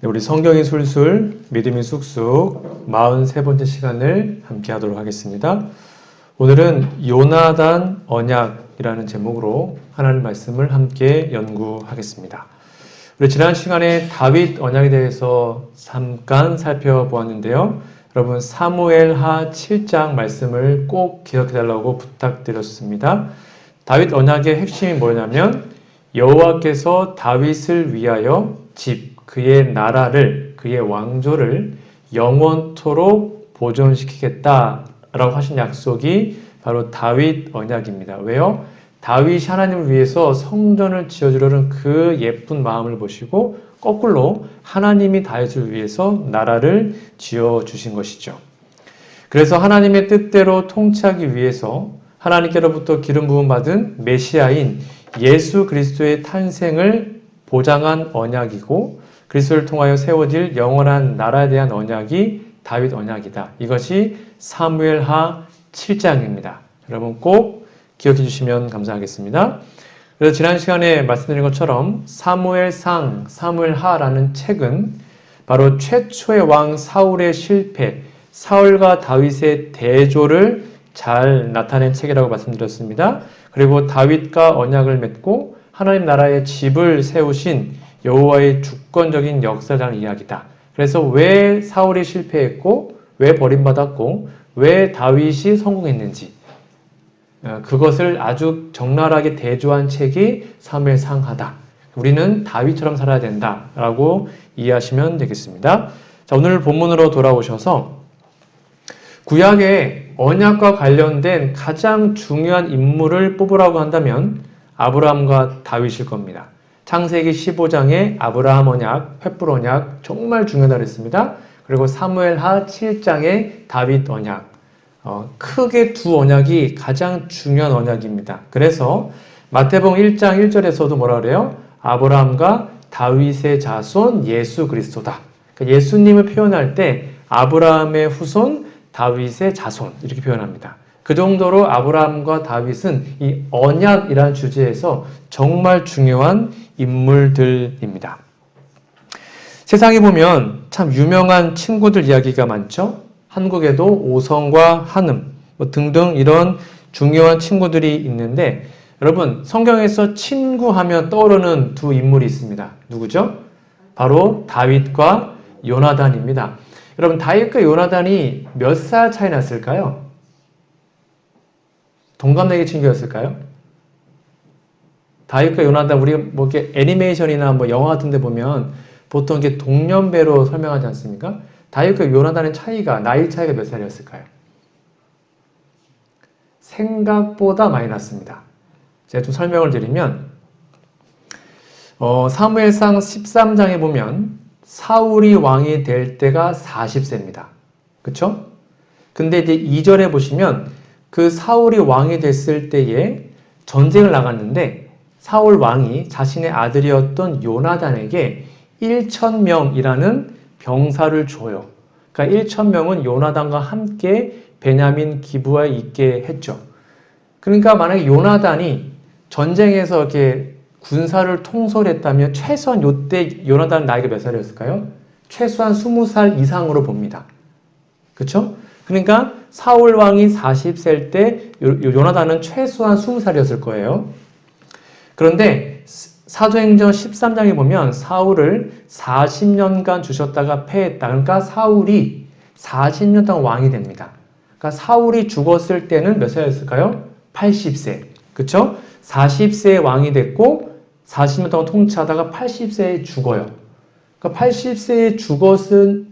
네, 우리 성경이 술술, 믿음이 쑥쑥 43번째 시간을 함께 하도록 하겠습니다. 오늘은 요나단 언약이라는 제목으로 하나님 말씀을 함께 연구하겠습니다. 우리 지난 시간에 다윗 언약에 대해서 잠깐 살펴보았는데요. 여러분 사무엘하 7장 말씀을 꼭 기억해달라고 부탁드렸습니다. 다윗 언약의 핵심이 뭐냐면 여호와께서 다윗을 위하여 그의 나라를, 그의 왕조를 영원토록 보존시키겠다라고 하신 약속이 바로 다윗 언약입니다. 왜요? 다윗이 하나님을 위해서 성전을 지어주려는 그 예쁜 마음을 보시고 거꾸로 하나님이 다윗을 위해서 나라를 지어주신 것이죠. 그래서 하나님의 뜻대로 통치하기 위해서 하나님께로부터 기름 부음 받은 메시아인 예수 그리스도의 탄생을 보장한 언약이고 그리스도를 통하여 세워질 영원한 나라에 대한 언약이 다윗 언약이다. 이것이 사무엘하 7장입니다. 여러분 꼭 기억해 주시면 감사하겠습니다. 그래서 지난 시간에 말씀드린 것처럼 사무엘상, 사무엘하라는 책은 바로 최초의 왕 사울의 실패, 사울과 다윗의 대조를 잘 나타낸 책이라고 말씀드렸습니다. 그리고 다윗과 언약을 맺고 하나님 나라의 집을 세우신 여호와의 주권적인 역사에 대한 이야기다. 그래서 왜 사울이 실패했고 왜 버림받았고 왜 다윗이 성공했는지 그것을 아주 적나라하게 대조한 책이 사무엘상하다. 우리는 다윗처럼 살아야 된다라고 이해하시면 되겠습니다. 자, 오늘 본문으로 돌아오셔서 구약의 언약과 관련된 가장 중요한 인물을 뽑으라고 한다면 아브라함과 다윗일 겁니다. 창세기 15장의 아브라함 언약, 횃불 언약 정말 중요하다 그랬습니다. 그리고 사무엘하 7장의 다윗 언약, 크게 두 언약이 가장 중요한 언약입니다. 그래서 마태복음 1장 1절에서도 뭐라 그래요? 아브라함과 다윗의 자손 예수 그리스도다. 그러니까 예수님을 표현할 때 아브라함의 후손, 다윗의 자손 이렇게 표현합니다. 그 정도로 아브라함과 다윗은 이 언약이라는 주제에서 정말 중요한 인물들입니다. 세상에 보면 참 유명한 친구들 이야기가 많죠. 한국에도 오성과 한음 등등 이런 중요한 친구들이 있는데 여러분 성경에서 친구하면 떠오르는 두 인물이 있습니다. 누구죠? 바로 다윗과 요나단입니다. 여러분 다윗과 요나단이 몇 살 차이 났을까요? 동갑내기 친구였을까요? 다윗과 요나단 우리가 뭐 이렇게 애니메이션이나 뭐 영화 같은 데 보면 보통 이렇게 동년배로 설명하지 않습니까? 다윗과 요나단의 차이가 나이 차이가 몇 살이었을까요? 생각보다 많이 났습니다. 제가 좀 설명을 드리면 사무엘상 13장에 보면 사울이 왕이 될 때가 40세입니다. 그쵸? 근데 이제 2절에 보시면 그 사울이 왕이 됐을 때에 전쟁을 나갔는데 사울 왕이 자신의 아들이었던 요나단에게 1,000명이라는 병사를 줘요. 그러니까 1,000명은 요나단과 함께 베냐민 기브아에 있게 했죠. 그러니까 만약에 요나단이 전쟁에서 이렇게 군사를 통솔했다면 최소한 이때 요나단 나이가 몇 살이었을까요? 최소한 20살 이상으로 봅니다. 그렇죠? 그러니까 사울 왕이 40세일 때 요나단은 최소한 20살이었을 거예요. 그런데 사도행전 13장에 보면 사울을 40년간 주셨다가 패했다. 그러니까 사울이 40년 동안 왕이 됩니다. 그러니까 사울이 죽었을 때는 몇 살이었을까요? 80세. 그쵸? 40세에 왕이 됐고 40년 동안 통치하다가 80세에 죽어요. 그러니까 80세에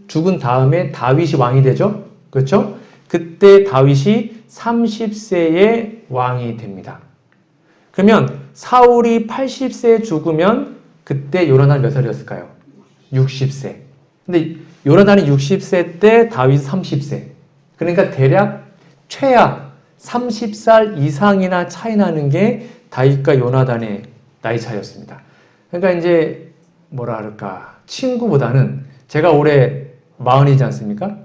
죽은 다음에 다윗이 왕이 되죠? 그렇죠? 그때 다윗이 30세에 왕이 됩니다. 그러면 사울이 80세에 죽으면 그때 요나단이 몇 살이었을까요? 60세. 근데 요나단이 60세 때 다윗이 30세. 그러니까 대략 최악 30살 이상이나 차이 나는 게 다윗과 요나단의 나이 차이였습니다. 그러니까 이제 뭐라 할까 친구보다는 제가 올해 40이지 않습니까?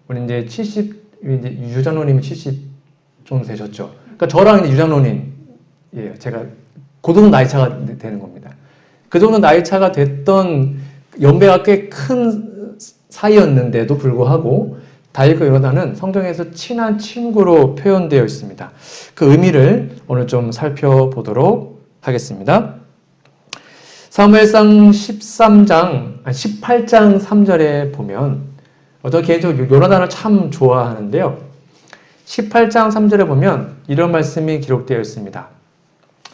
우리 이제 70 이제 유장로님이 70 정도 되셨죠. 그러니까 저랑 이제 유장로님 제가 그 정도 나이 차가 되는 겁니다. 그 정도 나이 차가 됐던 연배가 꽤 큰 사이였는데도 불구하고 다윗과 요나단은 성경에서 친한 친구로 표현되어 있습니다. 그 의미를 오늘 좀 살펴보도록 하겠습니다. 사무엘상 18장 3절에 보면 저 개인적으로 요나단을 참 좋아하는데요. 18장 3절에 보면 이런 말씀이 기록되어 있습니다.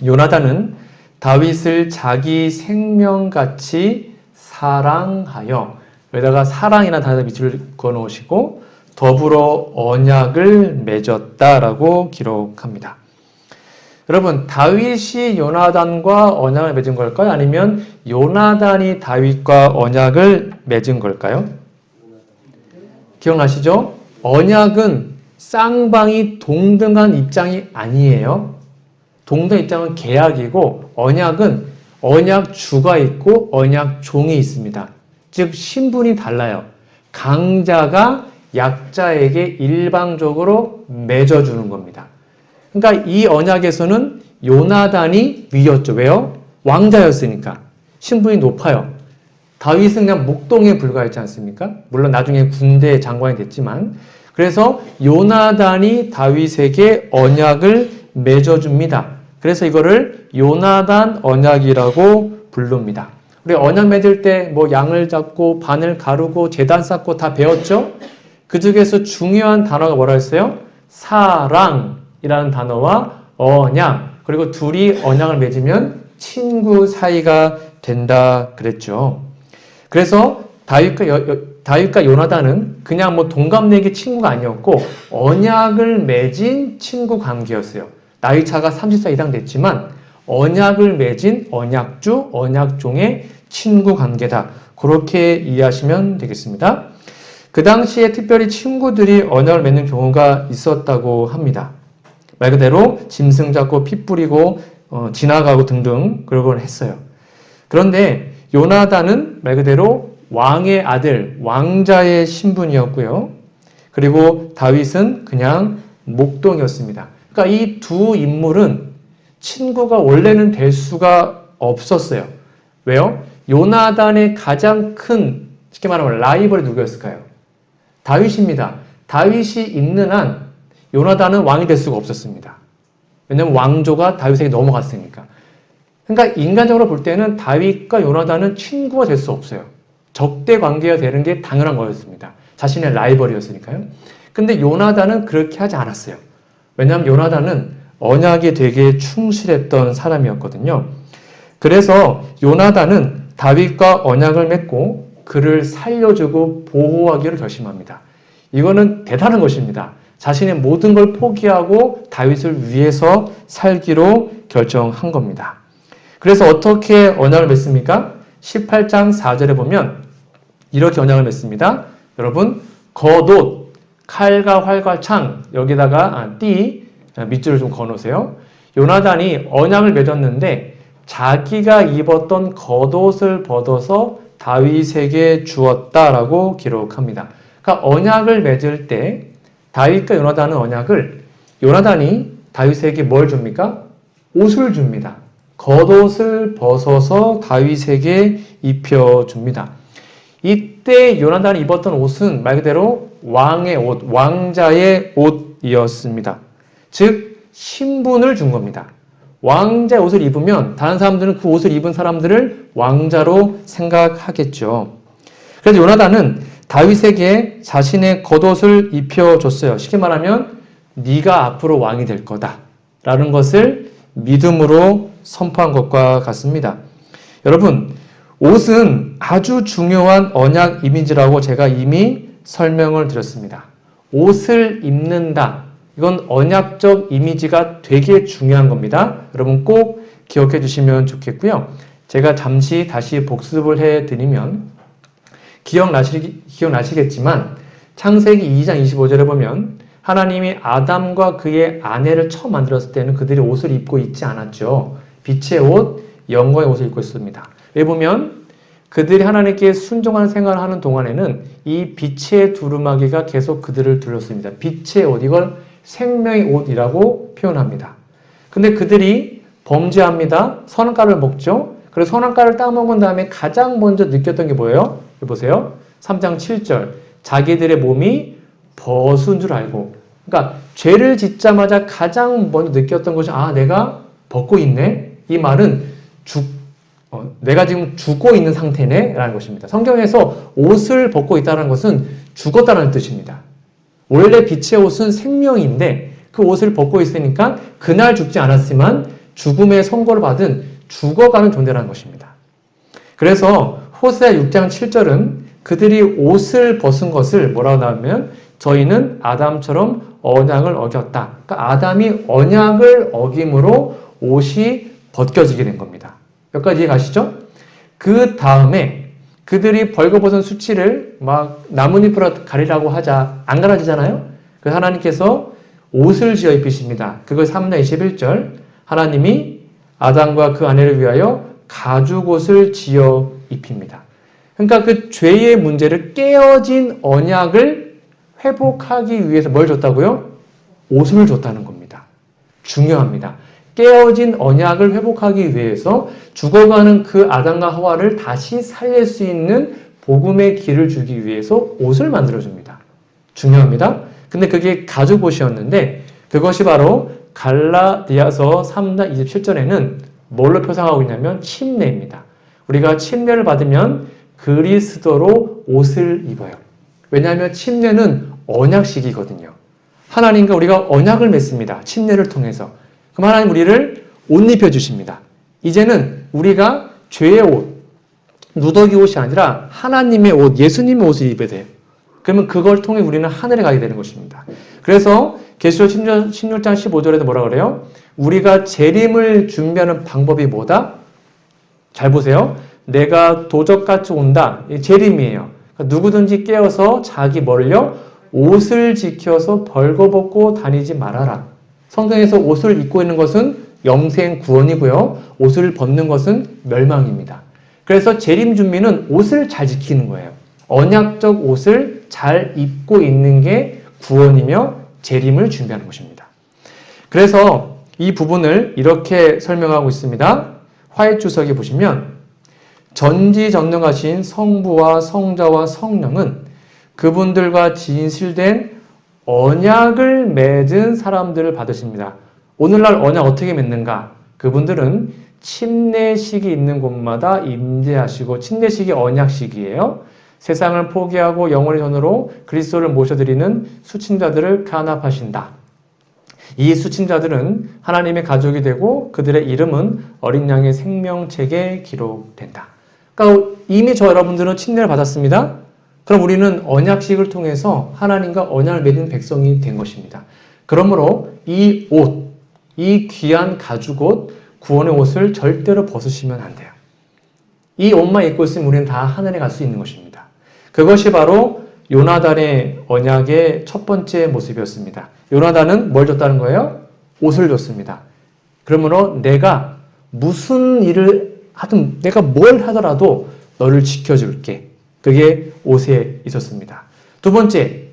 요나단은 다윗을 자기 생명같이 사랑하여, 여기다가 사랑이라는 단어 밑줄 그어놓으시고 더불어 언약을 맺었다라고 기록합니다. 여러분, 다윗이 요나단과 언약을 맺은 걸까요? 아니면 요나단이 다윗과 언약을 맺은 걸까요? 기억나시죠? 언약은 쌍방이 동등한 입장이 아니에요. 동등 입장은 계약이고, 언약은 언약주가 있고 언약종이 있습니다. 즉 신분이 달라요. 강자가 약자에게 일방적으로 맺어주는 겁니다. 그러니까 이 언약에서는 요나단이 위였죠. 왜요? 왕자였으니까. 신분이 높아요. 다윗은 그냥 목동에 불과했지 않습니까? 물론 나중에 군대 장관이 됐지만, 그래서 요나단이 다윗에게 언약을 맺어줍니다. 그래서 이거를 요나단 언약이라고 부릅니다. 우리 언약 맺을 때 뭐 양을 잡고 바늘 가르고 제단 쌓고 다 배웠죠? 그 중에서 중요한 단어가 뭐라 했어요? 사랑이라는 단어와 언약, 그리고 둘이 언약을 맺으면 친구 사이가 된다 그랬죠. 그래서 다윗과 요나단은 그냥 뭐 동갑내기 친구가 아니었고 언약을 맺은 친구 관계였어요. 나이 차가 30살 이상 됐지만 언약을 맺은 언약주, 언약종의 친구 관계다. 그렇게 이해하시면 되겠습니다. 그 당시에 특별히 친구들이 언약을 맺는 경우가 있었다고 합니다. 말 그대로 짐승 잡고 피 뿌리고 지나가고 등등 그런 걸 했어요. 그런데 요나단은 말 그대로 왕의 아들, 왕자의 신분이었고요. 그리고 다윗은 그냥 목동이었습니다. 그러니까 이 두 인물은 친구가 원래는 될 수가 없었어요. 왜요? 요나단의 가장 큰, 쉽게 말하면 라이벌이 누구였을까요? 다윗입니다. 다윗이 있는 한 요나단은 왕이 될 수가 없었습니다. 왜냐하면 왕조가 다윗에게 넘어갔으니까. 그러니까 인간적으로 볼 때는 다윗과 요나단은 친구가 될 수 없어요. 적대 관계가 되는 게 당연한 거였습니다. 자신의 라이벌이었으니까요. 근데 요나단은 그렇게 하지 않았어요. 왜냐하면 요나단은 언약에 되게 충실했던 사람이었거든요. 그래서 요나단은 다윗과 언약을 맺고 그를 살려주고 보호하기를 결심합니다. 이거는 대단한 것입니다. 자신의 모든 걸 포기하고 다윗을 위해서 살기로 결정한 겁니다. 그래서 어떻게 언약을 맺습니까? 18장 4절에 보면 이렇게 언약을 맺습니다. 여러분, 겉옷, 칼과 활과 창, 여기다가 띠, 밑줄을 좀 그어놓으세요. 요나단이 언약을 맺었는데 자기가 입었던 겉옷을 벗어서 다윗에게 주었다라고 기록합니다. 그러니까 언약을 맺을 때 다윗과 요나단은 언약을, 요나단이 다윗에게 뭘 줍니까? 옷을 줍니다. 겉옷을 벗어서 다윗에게 입혀줍니다. 이때 요나단이 입었던 옷은 말 그대로 왕의 옷, 왕자의 옷이었습니다. 즉 신분을 준 겁니다. 왕자의 옷을 입으면 다른 사람들은 그 옷을 입은 사람들을 왕자로 생각하겠죠. 그래서 요나단은 다윗에게 자신의 겉옷을 입혀줬어요. 쉽게 말하면 네가 앞으로 왕이 될 거다 라는 것을 믿음으로 선포한 것과 같습니다. 여러분, 옷은 아주 중요한 언약 이미지라고 제가 이미 설명을 드렸습니다. 옷을 입는다. 이건 언약적 이미지가 되게 중요한 겁니다. 여러분 꼭 기억해 주시면 좋겠고요. 제가 잠시 다시 복습을 해드리면 기억나시겠지만 창세기 2장 25절에 보면 하나님이 아담과 그의 아내를 처음 만들었을 때는 그들이 옷을 입고 있지 않았죠. 빛의 옷, 영광의 옷을 입고 있습니다. 왜 보면 그들이 하나님께 순종하는 생활을 하는 동안에는 이 빛의 두루마기가 계속 그들을 둘렀습니다. 빛의 옷, 이걸 생명의 옷이라고 표현합니다. 근데 그들이 범죄합니다. 선악과를 먹죠. 그래서 선악과를 따먹은 다음에 가장 먼저 느꼈던 게 뭐예요? 여기 보세요. 3장 7절. 자기들의 몸이 벗은 줄 알고. 그러니까 죄를 짓자마자 가장 먼저 느꼈던 것이 내가 벗고 있네. 이 말은 내가 지금 죽고 있는 상태네 라는 것입니다. 성경에서 옷을 벗고 있다는 것은 죽었다는 뜻입니다. 원래 빛의 옷은 생명인데 그 옷을 벗고 있으니까 그날 죽지 않았지만 죽음의 선고를 받은 죽어가는 존재라는 것입니다. 그래서 호세아 6장 7절은 그들이 옷을 벗은 것을 뭐라고 나오면 저희는 아담처럼 언약을 어겼다. 그러니까 아담이 언약을 어김으로 옷이 벗겨지게 된 겁니다. 여기까지 이해 가시죠? 그 다음에 그들이 벌거벗은 수치를 막 나뭇잎으로 가리라고 하자 안 가라지잖아요? 그래서 하나님께서 옷을 지어 입히십니다. 그걸 3장 21절 하나님이 아담과 그 아내를 위하여 가죽옷을 지어 입힙니다. 그러니까 그 죄의 문제를 깨어진 언약을 회복하기 위해서 뭘 줬다고요? 옷을 줬다는 겁니다. 중요합니다. 깨어진 언약을 회복하기 위해서 죽어가는 그 아담과 하와를 다시 살릴 수 있는 복음의 길을 주기 위해서 옷을 만들어줍니다. 중요합니다. 근데 그게 가죽옷이었는데 그것이 바로 갈라디아서 3장 27절에는 뭘로 표상하고 있냐면 침례입니다. 우리가 침례를 받으면 그리스도로 옷을 입어요. 왜냐하면 침례는 언약식이거든요. 하나님과 우리가 언약을 맺습니다. 침례를 통해서. 그럼 하나님 우리를 옷 입혀주십니다. 이제는 우리가 죄의 옷, 누더기 옷이 아니라 하나님의 옷, 예수님의 옷을 입어야 돼요. 그러면 그걸 통해 우리는 하늘에 가게 되는 것입니다. 그래서 계시록 16장 15절에도 뭐라 그래요? 우리가 재림을 준비하는 방법이 뭐다? 잘 보세요. 내가 도적같이 온다. 재림이에요. 그러니까 누구든지 깨어서 자기 뭘요? 옷을 지켜서 벌거벗고 다니지 말아라. 성경에서 옷을 입고 있는 것은 영생 구원이고요. 옷을 벗는 것은 멸망입니다. 그래서 재림 준비는 옷을 잘 지키는 거예요. 언약적 옷을 잘 입고 있는 게 구원이며 재림을 준비하는 것입니다. 그래서 이 부분을 이렇게 설명하고 있습니다. 화해주석에 보시면 전지전능하신 성부와 성자와 성령은 그분들과 진실된 언약을 맺은 사람들을 받으십니다. 오늘날 언약 어떻게 맺는가? 그분들은 침례식이 있는 곳마다 임재하시고 침례식이 언약식이에요. 세상을 포기하고 영원의 전으로 그리스도를 모셔드리는 수친자들을 간합하신다. 이 수친자들은 하나님의 가족이 되고 그들의 이름은 어린 양의 생명책에 기록된다. 그러니까 이미 여러분들은 침례를 받았습니다. 그럼 우리는 언약식을 통해서 하나님과 언약을 맺은 백성이 된 것입니다. 그러므로 이 옷, 이 귀한 가죽옷, 구원의 옷을 절대로 벗으시면 안 돼요. 이 옷만 입고 있으면 우리는 다 하늘에 갈 수 있는 것입니다. 그것이 바로 요나단의 언약의 첫 번째 모습이었습니다. 요나단은 뭘 줬다는 거예요? 옷을 줬습니다. 그러므로 내가 무슨 일을 하든 내가 뭘 하더라도 너를 지켜줄게. 그게 옷에 있었습니다. 두 번째,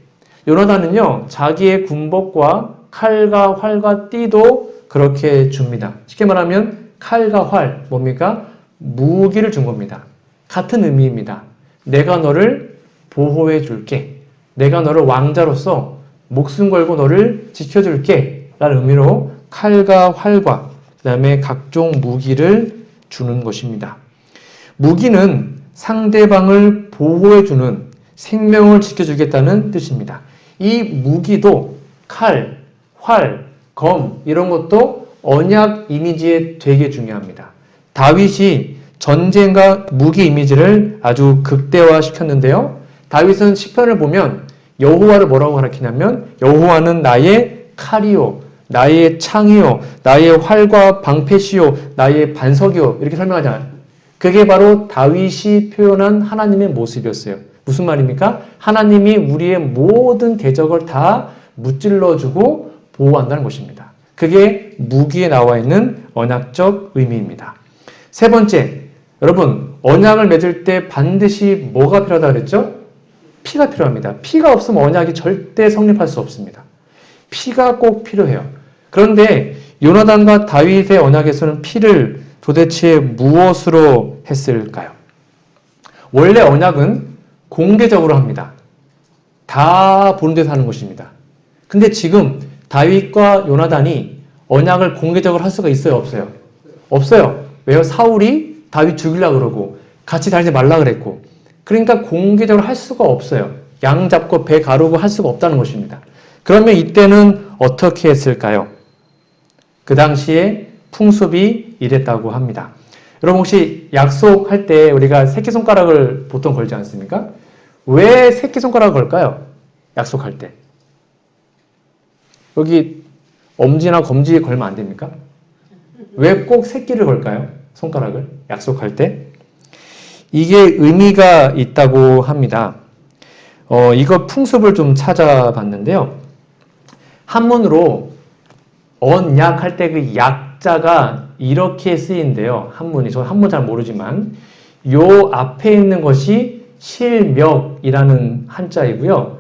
요나단은요, 자기의 군복과 칼과 활과 띠도 그렇게 줍니다. 쉽게 말하면 칼과 활, 뭡니까? 무기를 준 겁니다. 같은 의미입니다. 내가 너를 보호해 줄게. 내가 너를 왕자로서 목숨 걸고 너를 지켜줄게. 라는 의미로 칼과 활과 그 다음에 각종 무기를 주는 것입니다. 무기는 상대방을 보호해주는 생명을 지켜주겠다는 뜻입니다. 이 무기도 칼, 활, 검 이런 것도 언약 이미지에 되게 중요합니다. 다윗이 전쟁과 무기 이미지를 아주 극대화시켰는데요. 다윗은 시편을 보면 여호와를 뭐라고 가리키냐면 여호와는 나의 칼이요, 나의 창이요, 나의 활과 방패시요, 나의 반석이요 이렇게 설명하잖아요. 그게 바로 다윗이 표현한 하나님의 모습이었어요. 무슨 말입니까? 하나님이 우리의 모든 대적을 다 무찔러주고 보호한다는 것입니다. 그게 무기에 나와 있는 언약적 의미입니다. 세 번째, 여러분 언약을 맺을 때 반드시 뭐가 필요하다 그랬죠? 피가 필요합니다. 피가 없으면 언약이 절대 성립할 수 없습니다. 피가 꼭 필요해요. 그런데 요나단과 다윗의 언약에서는 피를 도대체 무엇으로 했을까요? 원래 언약은 공개적으로 합니다. 다 보는 데서 하는 것입니다. 근데 지금 다윗과 요나단이 언약을 공개적으로 할 수가 있어요, 없어요? 없어요. 왜요? 사울이 다윗 죽이려고 그러고 같이 다니지 말라 그랬고, 그러니까 공개적으로 할 수가 없어요. 양 잡고 배 가르고 할 수가 없다는 것입니다. 그러면 이때는 어떻게 했을까요? 그 당시에 풍습이 이랬다고 합니다. 여러분 혹시 약속할 때 우리가 새끼손가락을 보통 걸지 않습니까? 왜 새끼손가락을 걸까요? 약속할 때. 여기 엄지나 검지에 걸면 안 됩니까? 왜 꼭 새끼를 걸까요? 손가락을 약속할 때. 이게 의미가 있다고 합니다. 이거 풍습을 좀 찾아봤는데요. 한문으로 언약할 때 그 약자가 이렇게 쓰인대요. 한문이. 저 한문 잘 모르지만 요 앞에 있는 것이 실멱이라는 한자이고요.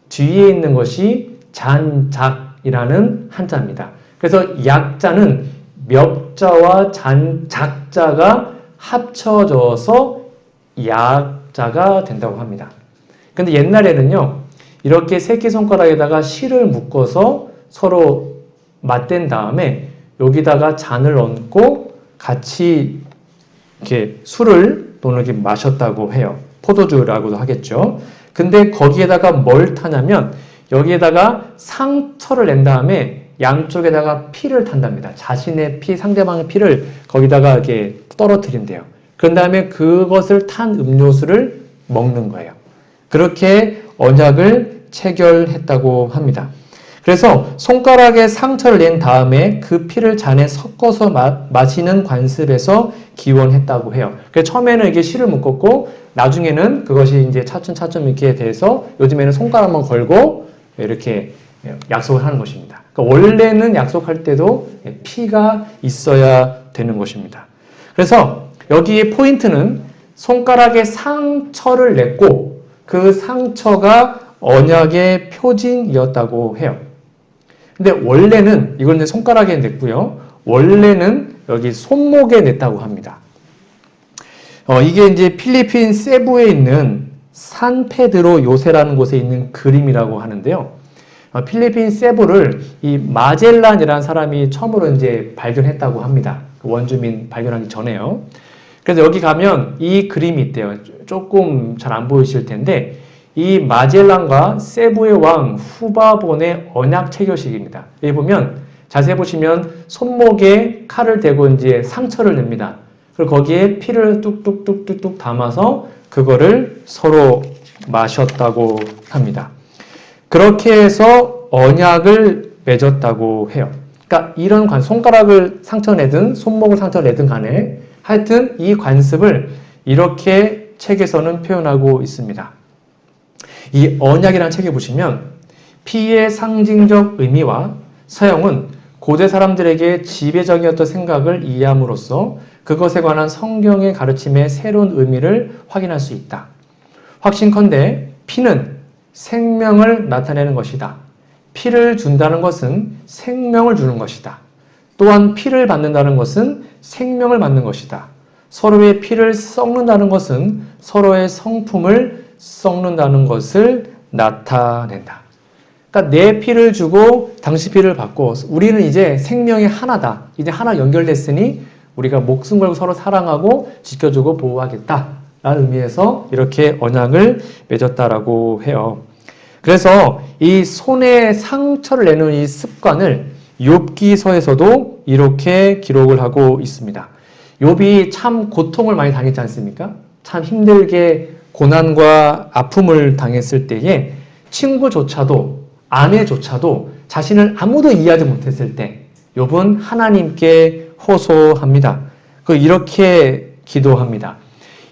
뒤에 있는 것이 잔작이라는 한자입니다. 그래서 약자는 멱자와 잔작자가 합쳐져서 약자가 된다고 합니다. 근데 옛날에는요, 이렇게 새끼손가락에다가 실을 묶어서 서로 맞댄 다음에 여기다가 잔을 얹고 같이 이렇게 술을 또는 이렇게 마셨다고 해요. 포도주라고도 하겠죠. 근데 거기에다가 뭘 타냐면 여기에다가 상처를 낸 다음에 양쪽에다가 피를 탄답니다. 자신의 피, 상대방의 피를 거기다가 이렇게 떨어뜨린대요. 그런 다음에 그것을 탄 음료수를 먹는 거예요. 그렇게 언약을 체결했다고 합니다. 그래서 손가락에 상처를 낸 다음에 그 피를 잔에 섞어서 마시는 관습에서 기원했다고 해요. 그래서 처음에는 이게 실을 묶었고 나중에는 그것이 이제 차츰차츰 이렇게 돼서 요즘에는 손가락만 걸고 이렇게 약속을 하는 것입니다. 그러니까 원래는 약속할 때도 피가 있어야 되는 것입니다. 그래서 여기에 포인트는 손가락에 상처를 냈고 그 상처가 언약의 표징이었다고 해요. 근데 원래는 이건 이제 손가락에 냈고요. 원래는 여기 손목에 냈다고 합니다. 이게 이제 필리핀 세부에 있는 산페드로 요새라는 곳에 있는 그림이라고 하는데요. 필리핀 세부를 이 마젤란이라는 사람이 처음으로 이제 발견했다고 합니다. 원주민 발견하기 전에요. 그래서 여기 가면 이 그림이 있대요. 조금 잘 안 보이실 텐데 이 마젤란과 세부의 왕 후바본의 언약 체결식입니다. 여기 보면 자세히 보시면 손목에 칼을 대고 이제 상처를 냅니다. 그리고 거기에 피를 뚝뚝뚝뚝뚝 담아서 그거를 서로 마셨다고 합니다. 그렇게 해서 언약을 맺었다고 해요. 그러니까 이런 손가락을 상처내든 손목을 상처내든 간에 하여튼 이 관습을 이렇게 책에서는 표현하고 있습니다. 이 언약이라는 책에 보시면 피의 상징적 의미와 사용은 고대 사람들에게 지배적이었던 생각을 이해함으로써 그것에 관한 성경의 가르침의 새로운 의미를 확인할 수 있다. 확신컨대 피는 생명을 나타내는 것이다. 피를 준다는 것은 생명을 주는 것이다. 또한 피를 받는다는 것은 생명을 받는 것이다. 서로의 피를 썩는다는 것은 서로의 성품을 썩는다는 것을 나타낸다. 그러니까 내 피를 주고 당신 피를 받고 우리는 이제 생명이 하나다. 이제 하나 연결됐으니 우리가 목숨 걸고 서로 사랑하고 지켜주고 보호하겠다. 라는 의미에서 이렇게 언약을 맺었다라고 해요. 그래서 이 손에 상처를 내는 이 습관을 욥기서에서도 이렇게 기록을 하고 있습니다. 욥이 참 고통을 많이 당했지 않습니까? 참 힘들게 고난과 아픔을 당했을 때에 친구조차도 아내조차도 자신을 아무도 이해하지 못했을 때 욥은 하나님께 호소합니다. 이렇게 기도합니다.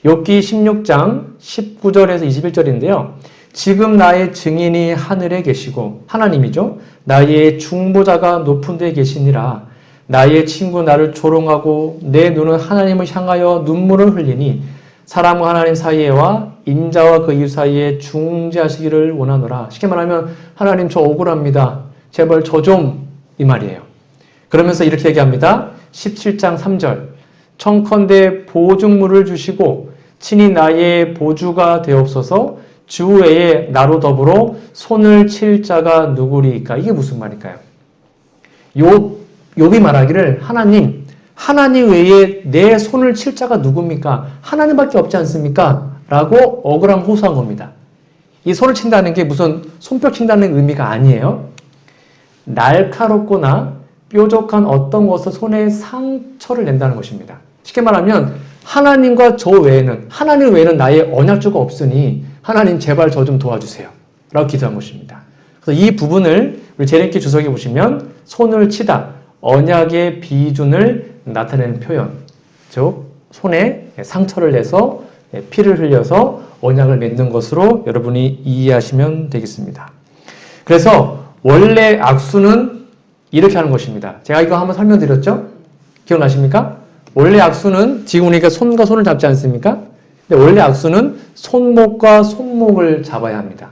욥기 16장 19절에서 21절인데요. 지금 나의 증인이 하늘에 계시고 하나님이죠. 나의 중보자가 높은 데 계시니라. 나의 친구 나를 조롱하고 내 눈은 하나님을 향하여 눈물을 흘리니 사람과 하나님 사이에와 인자와 그 이웃 사이에 중재하시기를 원하노라. 쉽게 말하면 하나님 저 억울합니다. 제발 저 좀 이 말이에요. 그러면서 이렇게 얘기합니다. 17장 3절 청컨대 보증물을 주시고 친히 나의 보주가 되옵소서. 주 외에 나로 더불어 손을 칠 자가 누구리이까? 이게 무슨 말일까요? 욥이 말하기를 하나님 외에 내 손을 칠 자가 누굽니까? 하나님밖에 없지 않습니까? 라고 억울함 호소한 겁니다. 이 손을 친다는 게 무슨 손뼉 친다는 의미가 아니에요. 날카롭거나 뾰족한 어떤 것을 손에 상처를 낸다는 것입니다. 쉽게 말하면 하나님 외에는 나의 언약주가 없으니 하나님 제발 저 좀 도와주세요. 라고 기도한 것입니다. 그래서 이 부분을 우리 제레미야 주석에 보시면 손을 치다, 언약의 비준을 나타내는 표현, 즉 손에 상처를 내서 피를 흘려서 언약을 맺는 것으로 여러분이 이해하시면 되겠습니다. 그래서 원래 악수는 이렇게 하는 것입니다. 제가 이거 한번 설명드렸죠? 기억나십니까? 원래 악수는 지금 우리가 손과 손을 잡지 않습니까? 근데 원래 악수는 손목과 손목을 잡아야 합니다.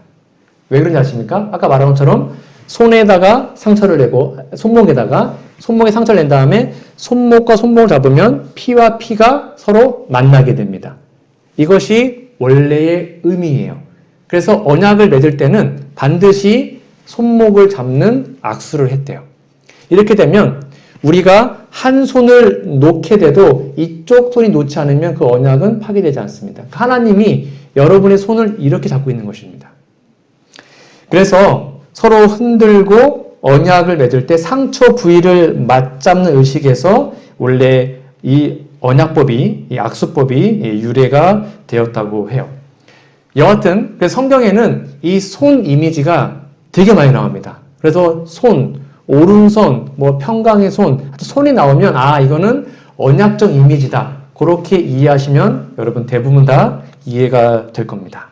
왜 그런지 아십니까? 아까 말한 것처럼 손에다가 상처를 내고 손목에 상처를 낸 다음에 손목과 손목을 잡으면 피와 피가 서로 만나게 됩니다. 이것이 원래의 의미예요. 그래서 언약을 맺을 때는 반드시 손목을 잡는 악수를 했대요. 이렇게 되면 우리가 한 손을 놓게 돼도 이쪽 손이 놓지 않으면 그 언약은 파괴되지 않습니다. 하나님이 여러분의 손을 이렇게 잡고 있는 것입니다. 그래서 서로 흔들고 언약을 맺을 때 상처 부위를 맞잡는 의식에서 원래 이 언약법이, 이 악수법이 유래가 되었다고 해요. 여하튼 성경에는 이 손 이미지가 되게 많이 나옵니다. 그래서 오른손, 평강의 손이 나오면 이거는 언약적 이미지다. 그렇게 이해하시면 여러분 대부분 다 이해가 될 겁니다.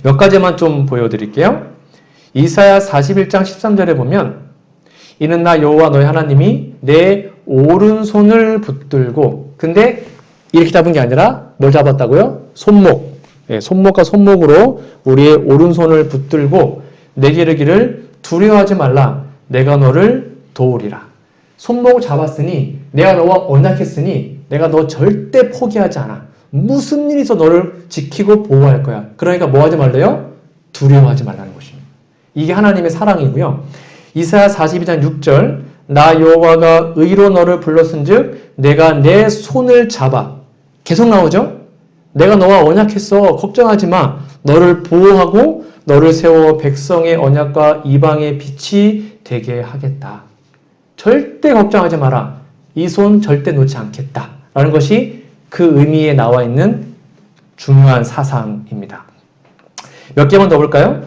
몇 가지만 좀 보여드릴게요. 이사야 41장 13절에 보면 이는 나 여호와 너희 하나님이 내 오른손을 붙들고, 근데 이렇게 잡은 게 아니라 뭘 잡았다고요? 손목. 손목과 손목으로 우리의 오른손을 붙들고 내게 이르기를 두려워하지 말라. 내가 너를 도우리라. 손목을 잡았으니 내가 너와 언약했으니 내가 너 절대 포기하지 않아. 무슨 일이 있어 너를 지키고 보호할 거야. 그러니까 뭐 하지 말래요? 두려워하지 말라는 것입니다. 이게 하나님의 사랑이고요. 이사야 42장 6절 나 여호와가 의로 너를 불렀은즉 내가 내 손을 잡아. 계속 나오죠? 내가 너와 언약했어. 걱정하지 마. 너를 보호하고 너를 세워 백성의 언약과 이방의 빛이 되게 하겠다. 절대 걱정하지 마라. 이 손 절대 놓지 않겠다. 라는 것이 그 의미에 나와 있는 중요한 사상입니다. 몇 개만 더 볼까요?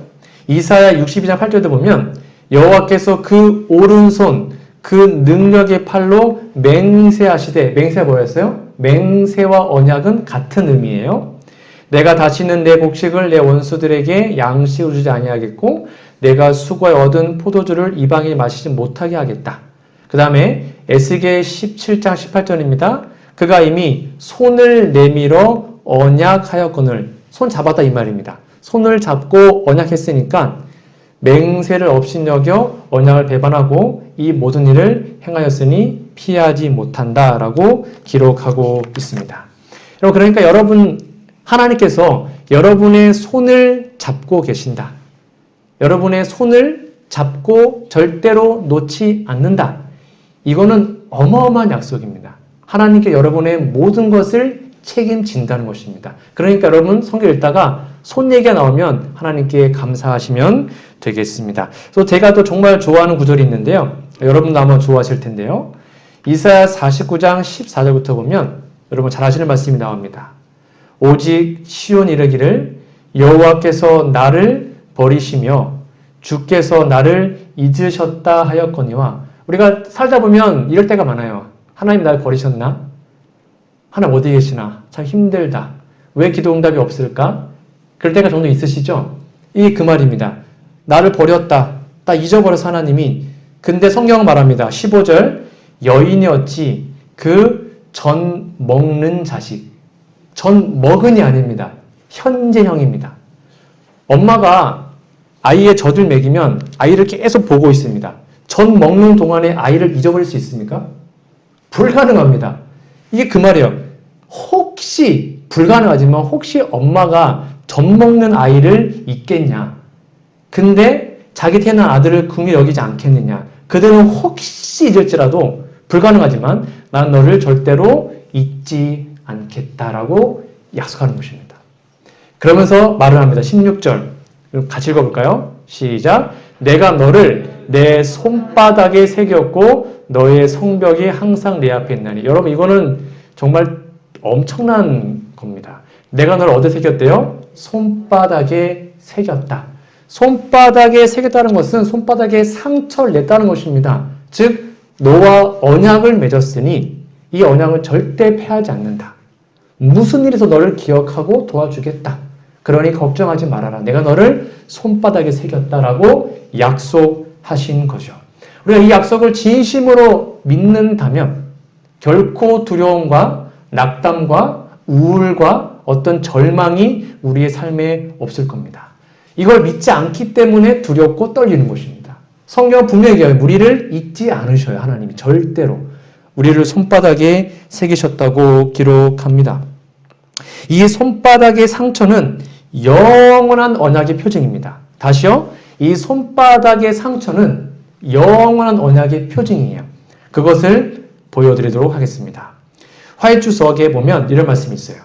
이사야 62장 8절도 보면 여호와께서 그 오른손, 그 능력의 팔로 맹세하시되, 맹세가 뭐였어요? 맹세와 언약은 같은 의미예요. 내가 다시는 내 곡식을 내 원수들에게 양식으로 주지 아니하겠고 내가 수고에 얻은 포도주를 이방인이 마시지 못하게 하겠다. 그 다음에 에스겔 17장 18절입니다. 그가 이미 손을 내밀어 언약하였거늘, 손 잡았다 이 말입니다. 손을 잡고 언약했으니까 맹세를 업신여겨 언약을 배반하고 이 모든 일을 행하였으니 피하지 못한다라고 기록하고 있습니다. 그러니까 하나님께서 여러분의 손을 잡고 계신다. 여러분의 손을 잡고 절대로 놓지 않는다. 이거는 어마어마한 약속입니다. 하나님께 여러분의 모든 것을 책임진다는 것입니다. 그러니까 여러분 성경 읽다가 손 얘기가 나오면 하나님께 감사하시면 되겠습니다. 그래서 제가 또 정말 좋아하는 구절이 있는데요. 여러분도 아마 좋아하실 텐데요. 이사야 49장 14절부터 보면 여러분 잘 아시는 말씀이 나옵니다. 오직 시온 이르기를 여호와께서 나를 버리시며 주께서 나를 잊으셨다 하였거니와. 우리가 살다 보면 이럴 때가 많아요. 하나님 나를 버리셨나? 하나님 어디 계시나? 참 힘들다. 왜 기도 응답이 없을까? 그럴 때가 종종 있으시죠? 이게 그 말입니다. 나를 버렸다. 나 잊어버려서 하나님이. 근데 성경은 말합니다. 15절 여인이 어찌 그 전 먹는 자식. 전 먹은이 아닙니다. 현재형입니다. 엄마가 아이의 젖을 먹이면 아이를 계속 보고 있습니다. 전 먹는 동안에 아이를 잊어버릴 수 있습니까? 불가능합니다. 이게 그 말이에요. 혹시 불가능하지만 혹시 엄마가 젖 먹는 아이를 잊겠냐. 근데 자기 태어난 아들을 긍휼히 여기지 않겠느냐. 그들은 혹시 잊을지라도 불가능하지만 난 너를 절대로 잊지 않겠다라고 약속하는 것입니다. 그러면서 말을 합니다. 16절 같이 읽어볼까요? 시작. 내가 너를 내 손바닥에 새겼고 너의 성벽이 항상 내 앞에 있나니. 여러분 이거는 정말 엄청난 겁니다. 내가 너를 어디에 새겼대요? 손바닥에 새겼다. 손바닥에 새겼다는 것은 손바닥에 상처를 냈다는 것입니다. 즉 너와 언약을 맺었으니 이 언약을 절대 패하지 않는다. 무슨 일에서 너를 기억하고 도와주겠다. 그러니 걱정하지 말아라. 내가 너를 손바닥에 새겼다라고 약속하신 거죠. 우리가 이 약속을 진심으로 믿는다면 결코 두려움과 낙담과 우울과 어떤 절망이 우리의 삶에 없을 겁니다. 이걸 믿지 않기 때문에 두렵고 떨리는 것입니다. 성경은 분명히 얘기해요. 우리를 잊지 않으셔요. 하나님이 절대로. 우리를 손바닥에 새기셨다고 기록합니다. 이 손바닥의 상처는 영원한 언약의 표징입니다. 다시요. 이 손바닥의 상처는 영원한 언약의 표징이에요. 그것을 보여드리도록 하겠습니다. 화해주석에 보면 이런 말씀이 있어요.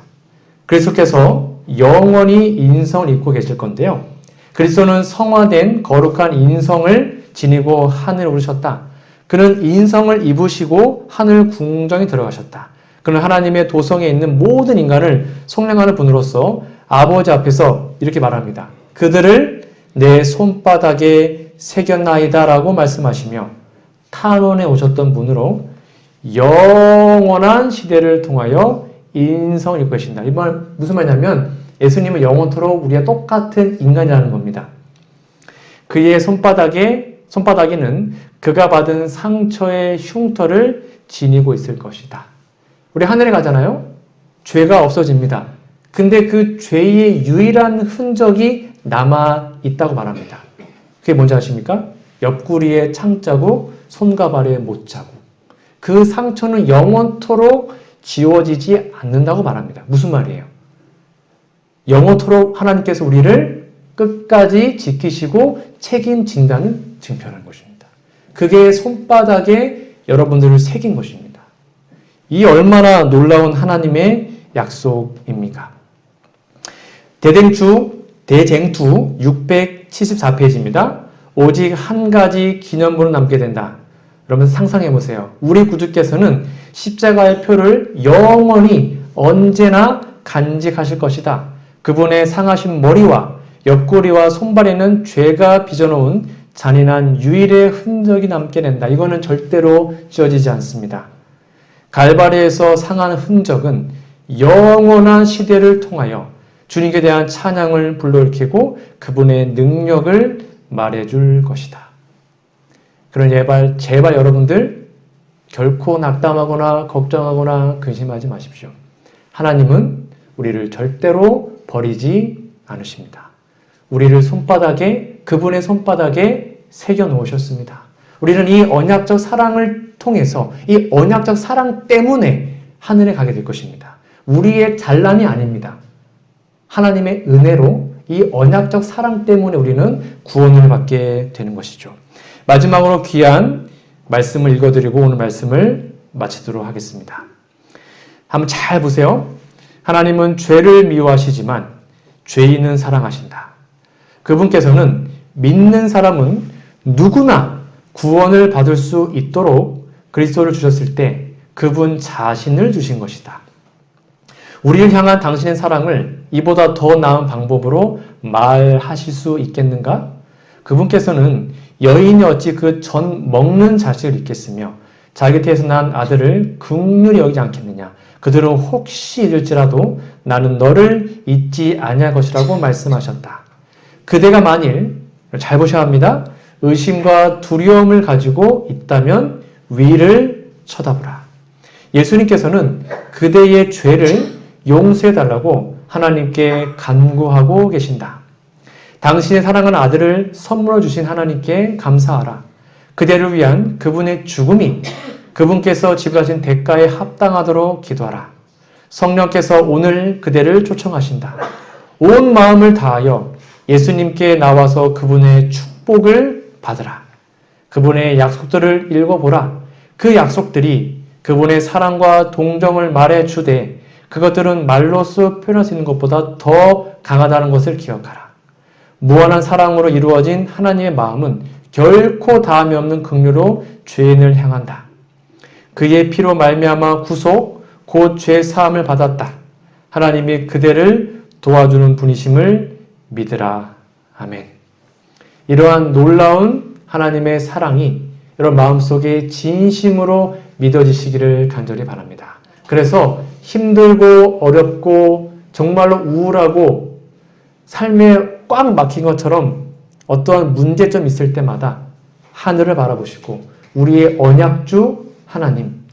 그리스도께서 영원히 인성을 입고 계실 건데요. 그리스도는 성화된 거룩한 인성을 지니고 하늘에 오르셨다. 그는 인성을 입으시고 하늘 궁정에 들어가셨다. 그는 하나님의 도성에 있는 모든 인간을 속량하는 분으로서 아버지 앞에서 이렇게 말합니다. 그들을 내 손바닥에 새겼나이다 라고 말씀하시며 탄원에 오셨던 분으로 영원한 시대를 통하여 인성을 입고 계신다. 이 말 무슨 말이냐면 예수님은 영원토록 우리와 똑같은 인간이라는 겁니다. 그의 손바닥에는 그가 받은 상처의 흉터를 지니고 있을 것이다. 우리 하늘에 가잖아요. 죄가 없어집니다. 근데 그 죄의 유일한 흔적이 남아 있다고 말합니다. 그게 뭔지 아십니까? 옆구리에 창자국, 손과 발에 못자국. 그 상처는 영원토록 지워지지 않는다고 말합니다. 무슨 말이에요? 영원토록 하나님께서 우리를 끝까지 지키시고 책임진다는 증표라는 것입니다. 그게 손바닥에 여러분들을 새긴 것입니다. 이 얼마나 놀라운 하나님의 약속입니까? 대쟁투 674페이지입니다. 오직 한 가지 기념부는 남게 된다. 여러분 상상해 보세요. 우리 구주께서는 십자가의 표를 영원히 언제나 간직하실 것이다. 그분의 상하신 머리와 옆구리와 손발에는 죄가 빚어놓은 잔인한 유일의 흔적이 남게 된다. 이거는 절대로 지워지지 않습니다. 갈바리에서 상한 흔적은 영원한 시대를 통하여 주님께 대한 찬양을 불러일으키고 그분의 능력을 말해줄 것이다. 그러니 제발 여러분들 결코 낙담하거나 걱정하거나 근심하지 마십시오. 하나님은 우리를 절대로 버리지 않으십니다. 우리를 그분의 손바닥에 새겨 놓으셨습니다. 우리는 이 언약적 사랑을 통해서 이 언약적 사랑 때문에 하늘에 가게 될 것입니다. 우리의 잘남이 아닙니다. 하나님의 은혜로 이 언약적 사랑 때문에 우리는 구원을 받게 되는 것이죠. 마지막으로 귀한 말씀을 읽어드리고 오늘 말씀을 마치도록 하겠습니다. 한번 잘 보세요. 하나님은 죄를 미워하시지만 죄인은 사랑하신다. 그분께서는 믿는 사람은 누구나 구원을 받을 수 있도록 그리스도를 주셨을 때 그분 자신을 주신 것이다. 우리를 향한 당신의 사랑을 이보다 더 나은 방법으로 말하실 수 있겠는가? 그분께서는 여인이 어찌 그 전 먹는 자식을 잊겠으며 자기 태에서 난 아들을 긍휼히 여기지 않겠느냐? 그들은 혹시 잊을지라도 나는 너를 잊지 아니할 것이라고 말씀하셨다. 그대가 만일 잘 보셔야 합니다. 의심과 두려움을 가지고 있다면 위를 쳐다보라. 예수님께서는 그대의 죄를 용서해달라고 하나님께 간구하고 계신다. 당신의 사랑하는 아들을 선물로 주신 하나님께 감사하라. 그대를 위한 그분의 죽음이 그분께서 지불하신 대가에 합당하도록 기도하라. 성령께서 오늘 그대를 초청하신다. 온 마음을 다하여 예수님께 나와서 그분의 축복을 받으라. 그분의 약속들을 읽어보라. 그 약속들이 그분의 사랑과 동정을 말해주되 그것들은 말로써 표현할 수 있는 것보다 더 강하다는 것을 기억하라. 무한한 사랑으로 이루어진 하나님의 마음은 결코 다함이 없는 긍휼로 죄인을 향한다. 그의 피로 말미암아 구속 곧 죄 사함을 받았다. 하나님이 그대를 도와주는 분이심을 믿으라. 아멘. 이러한 놀라운 하나님의 사랑이 여러분 마음속에 진심으로 믿어지시기를 간절히 바랍니다. 그래서 힘들고 어렵고 정말로 우울하고 삶에 꽉 막힌 것처럼 어떠한 문제점이 있을 때마다 하늘을 바라보시고 우리의 언약주 하나님,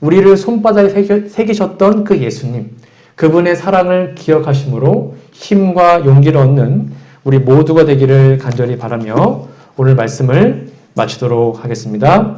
우리를 손바닥에 새기셨던 그 예수님, 그분의 사랑을 기억하심으로 힘과 용기를 얻는 우리 모두가 되기를 간절히 바라며 오늘 말씀을 마치도록 하겠습니다.